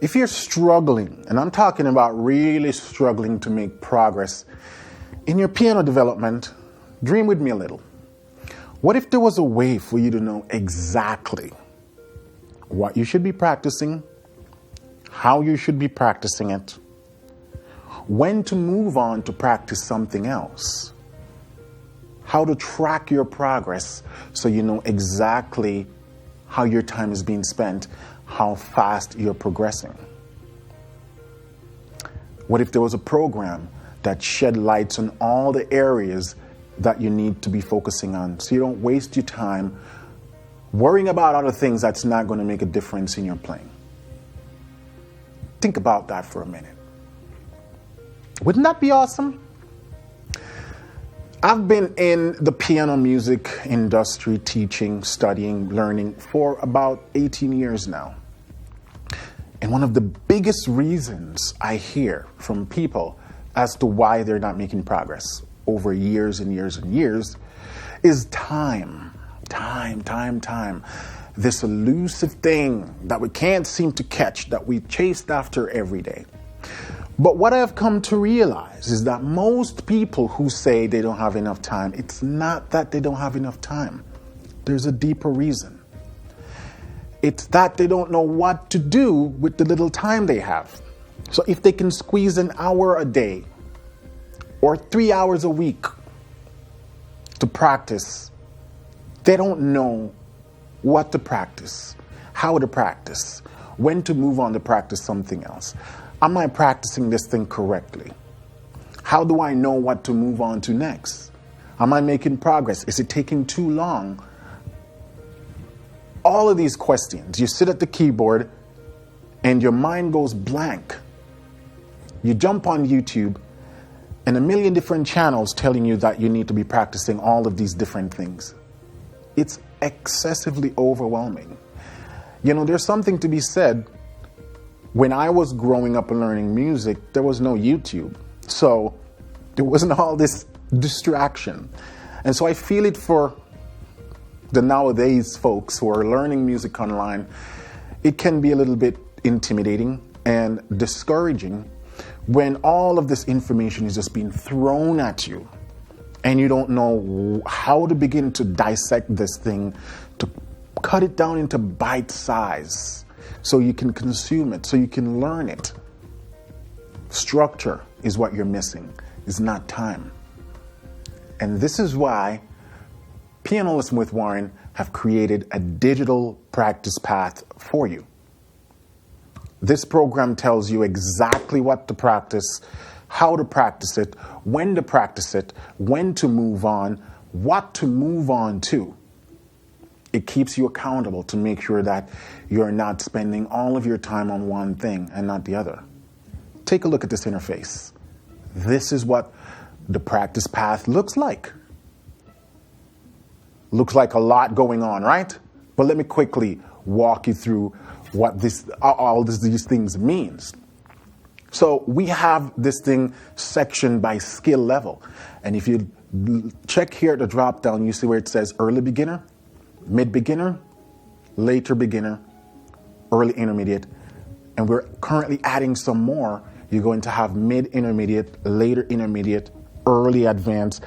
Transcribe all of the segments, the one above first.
If you're struggling, and I'm talking about really struggling to make progress in your piano development, dream with me a little. What if there was a way for you to know exactly what you should be practicing, how you should be practicing it, when to move on to practice something else, how to track your progress so you know exactly how your time is being spent, how fast you're progressing? What if there was a program that shed lights on all the areas that you need to be focusing on so you don't waste your time worrying about other things that's not going to make a difference in your playing? Think about that for a minute. Wouldn't that be awesome? I've been in the piano music industry teaching, studying, learning for about 18 years now. And one of the biggest reasons I hear from people as to why they're not making progress over years and years and years is time. Time. This elusive thing that we can't seem to catch, that we chased after every day. But what I've come to realize is that most people who say they don't have enough time, it's not that they don't have enough time. There's a deeper reason. It's that they don't know what to do with the little time they have. So if they can squeeze an hour a day or 3 hours a week to practice, they don't know what to practice, how to practice, when to move on to practice something else. Am I practicing this thing correctly? How do I know what to move on to next? Am I making progress? Is it taking too long? All of these questions, you sit at the keyboard and your mind goes blank. You jump on YouTube and a million different channels telling you that you need to be practicing all of these different things. It's excessively overwhelming. You know, there's something to be said. When I was growing up and learning music, there was no YouTube. So there wasn't all this distraction. And so I feel it for the nowadays folks who are learning music online. It can be a little bit intimidating and discouraging when all of this information is just being thrown at you and you don't know how to begin to dissect this thing, to cut it down into bite size so you can consume it, so you can learn it. Structure is what you're missing, it's not time. And this is why Piano Lesson with Warren have created a digital practice path for you. This program tells you exactly what to practice, how to practice it, when to practice it, when to move on, what to move on to. It keeps you accountable to make sure that you're not spending all of your time on one thing and not the other. Take a look at this interface. This is what the practice path looks like. Looks like a lot going on, right? But let me quickly walk you through what these things means. So we have this thing sectioned by skill level. And if you check here at the drop down, you see where it says early beginner, mid beginner, later beginner, early intermediate. And we're currently adding some more. You're going to have mid intermediate, later intermediate, early advanced.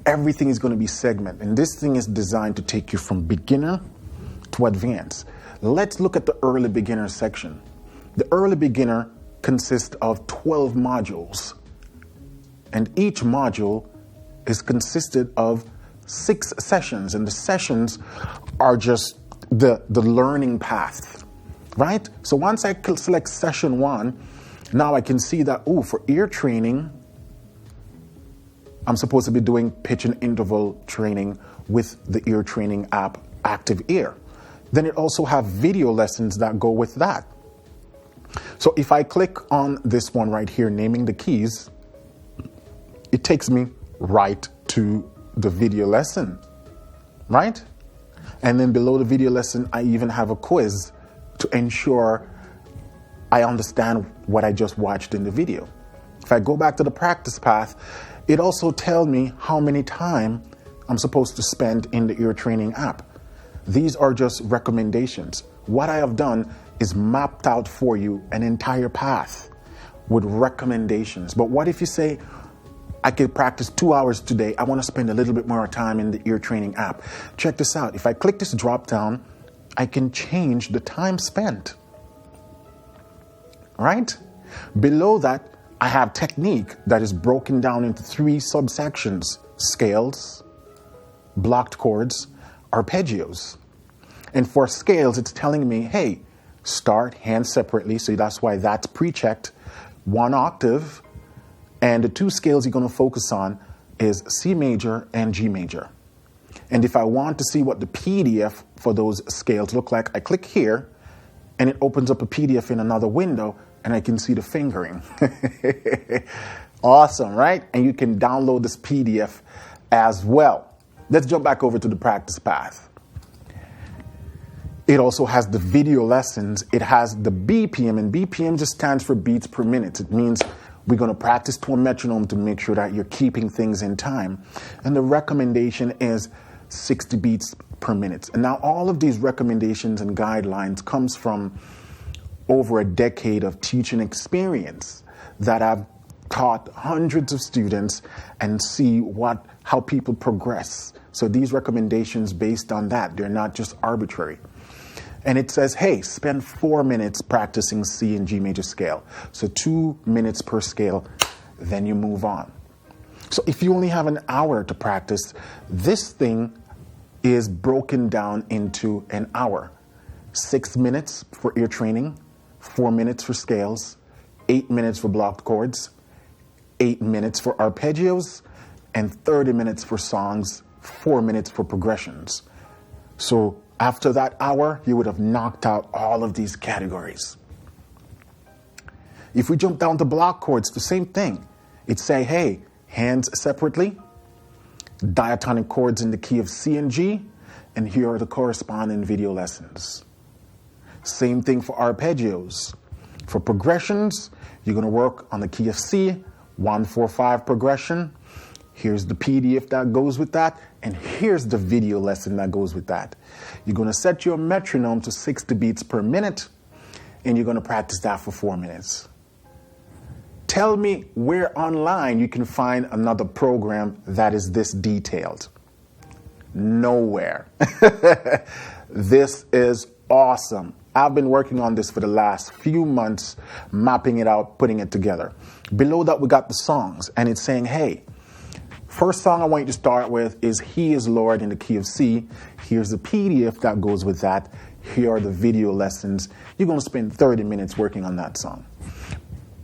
Everything is going to be segmented. And this thing is designed to take you from beginner to advanced. Let's look at the early beginner section. The early beginner consists of 12 modules. And each module is consisted of 6 sessions. And the sessions are just the learning path, right? So once I select session 1, now I can see that, for ear training, I'm supposed to be doing pitch and interval training with the ear training app, Active Ear. Then it also have video lessons that go with that. So if I click on this one right here, naming the keys, it takes me right to the video lesson, right? And then below the video lesson, I even have a quiz to ensure I understand what I just watched in the video. If I go back to the practice path, it also tells me how many time I'm supposed to spend in the ear training app. These are just recommendations. What I have done is mapped out for you, an entire path with recommendations. But what if you say, I could practice 2 hours today. I want to spend a little bit more time in the ear training app. Check this out. If I click this drop down, I can change the time spent. Right? Below that, I have technique that is broken down into 3 subsections: scales, blocked chords, arpeggios. And for scales, it's telling me, hey, start hands separately. So that's why that's pre-checked. 1 octave. And the 2 scales you're going to focus on is C major and G major. And if I want to see what the PDF for those scales look like, I click here and it opens up a PDF in another window and I can see the fingering. Awesome, right? And you can download this PDF as well. Let's jump back over to the practice path. It also has the video lessons. It has the BPM, and BPM just stands for beats per minute. It means we're going to practice to a metronome to make sure that you're keeping things in time. And the recommendation is 60 beats per minute. And now all of these recommendations and guidelines comes from over a decade of teaching experience that I've taught hundreds of students and see how people progress. So these recommendations based on that, they're not just arbitrary. And it says, hey, spend 4 minutes practicing C and G major scale. So 2 minutes per scale, then you move on. So if you only have an hour to practice, this thing is broken down into an hour. 6 minutes for ear training, 4 minutes for scales, 8 minutes for blocked chords, 8 minutes for arpeggios, and 30 minutes for songs, 4 minutes for progressions. So after that hour, you would have knocked out all of these categories. If we jump down to block chords, the same thing. It'd say, hey, hands separately, diatonic chords in the key of C and G, and here are the corresponding video lessons. Same thing for arpeggios. For progressions, you're going to work on the key of C, 1-4-5 progression. Here's the PDF that goes with that, and here's the video lesson that goes with that. You're going to set your metronome to 60 beats per minute, and you're going to practice that for 4 minutes. Tell me where online you can find another program that is this detailed. Nowhere. This is awesome. I've been working on this for the last few months, mapping it out, putting it together. Below that, we got the songs, and it's saying, hey, first song I want you to start with is He is Lord in the key of C. Here's the PDF that goes with that. Here are the video lessons. You're going to spend 30 minutes working on that song.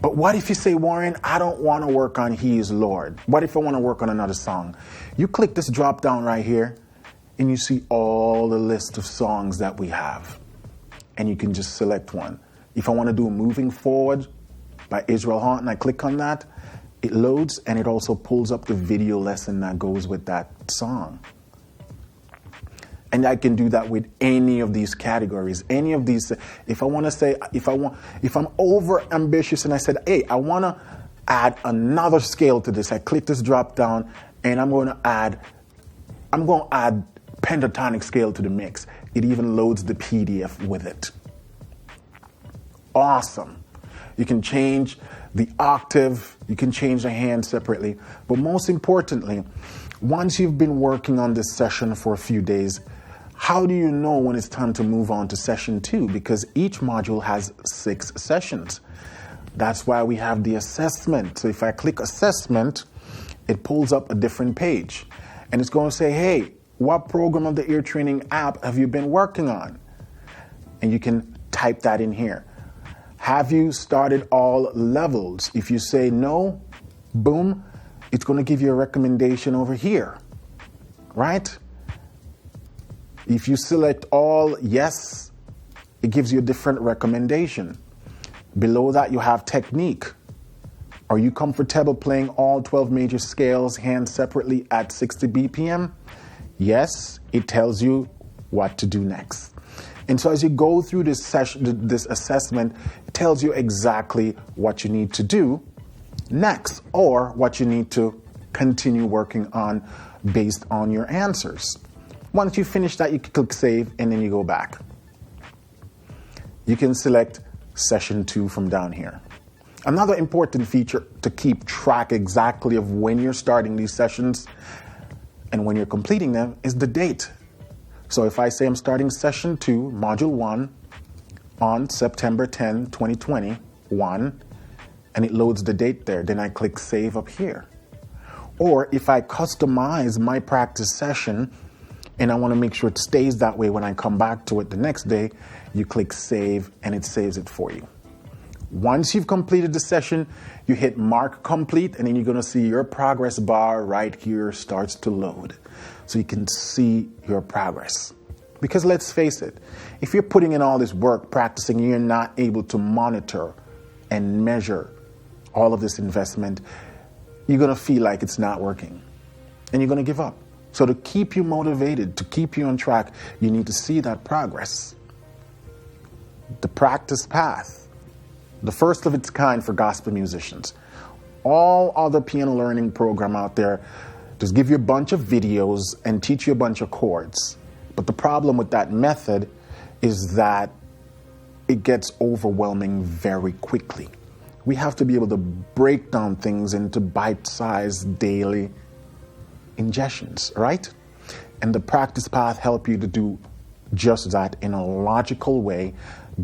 But what if you say, Warren, I don't want to work on He is Lord. What if I want to work on another song? You click this drop down right here, and you see all the list of songs that we have. And you can just select one. If I want to do Moving Forward by Israel Houghton, I click on that. It loads, and it also pulls up the video lesson that goes with that song. And I can do that with any of these categories, any of these. If I want to say, if I'm over ambitious and I said, hey, I want to add another scale to this, I click this drop down and I'm going to add pentatonic scale to the mix. It even loads the PDF with it. Awesome. You can change the octave, you can change the hand separately. But most importantly, once you've been working on this session for a few days, how do you know when it's time to move on to session 2? Because each module has 6 sessions. That's why we have the assessment. So if I click assessment, it pulls up a different page. And it's going to say, hey, what program of the ear training app have you been working on? And you can type that in here. Have you started all levels? If you say no, boom, it's going to give you a recommendation over here, right? If you select all yes, it gives you a different recommendation. Below that, you have technique. Are you comfortable playing all 12 major scales hands separately at 60 BPM? Yes, it tells you what to do next. And so as you go through this session, this assessment, it tells you exactly what you need to do next or what you need to continue working on based on your answers. Once you finish that, you can click save and then you go back. you can select session 2 from down here. Another important feature to keep track exactly of when you're starting these sessions and when you're completing them is the date. So if I say I'm starting session 2, module 1, on September 10, 2021, and it loads the date there, then I click save up here. Or if I customize my practice session and I want to make sure it stays that way when I come back to it the next day, you click save and it saves it for you. Once you've completed the session, you hit mark complete, and then you're going to see your progress bar right here starts to load. So you can see your progress. Because let's face it, if you're putting in all this work practicing, you're not able to monitor and measure all of this investment, you're going to feel like it's not working and you're going to give up. So to keep you motivated, to keep you on track, you need to see that progress. The practice path, the first of its kind for gospel musicians. All other piano learning program out there just give you a bunch of videos and teach you a bunch of chords. But the problem with that method is that it gets overwhelming very quickly. We have to be able to break down things into bite-sized daily ingestions, right? And the practice path help you to do just that in a logical way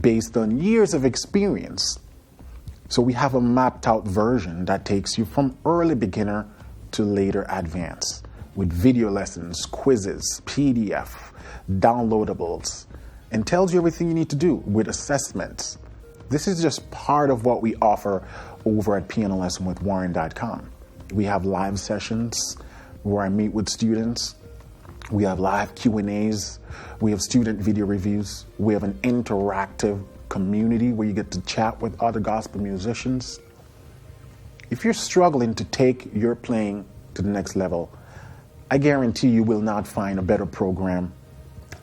based on years of experience. So we have a mapped out version that takes you from early beginner to later advanced with video lessons, quizzes, PDF, downloadables, and tells you everything you need to do with assessments. This is just part of what we offer over at pianolessonwithwarren.com. We have live sessions where I meet with students. We have live Q&As. We have student video reviews. We have an interactive community where you get to chat with other gospel musicians. If you're struggling to take your playing to the next level, I guarantee you will not find a better program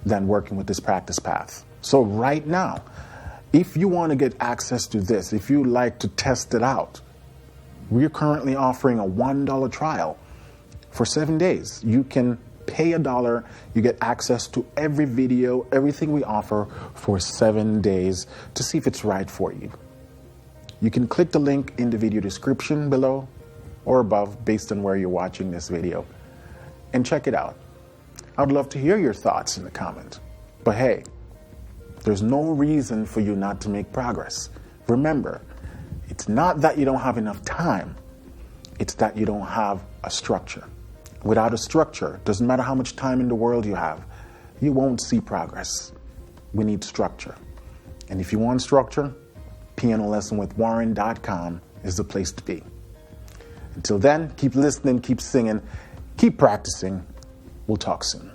than working with this practice path. So right now, if you want to get access to this, if you like to test it out, we're currently offering a $1 trial for 7 days. You can pay $1, you get access to every video, everything we offer for 7 days to see if it's right for you. You can click the link in the video description below or above based on where you're watching this video and check it out. I'd love to hear your thoughts in the comments. But hey, there's no reason for you not to make progress. Remember, it's not that you don't have enough time, it's that you don't have a structure. Without a structure, doesn't matter how much time in the world you have, you won't see progress. We need structure. And if you want structure, pianolessonwithwarren.com is the place to be. Until then, keep listening, keep singing, keep practicing. We'll talk soon.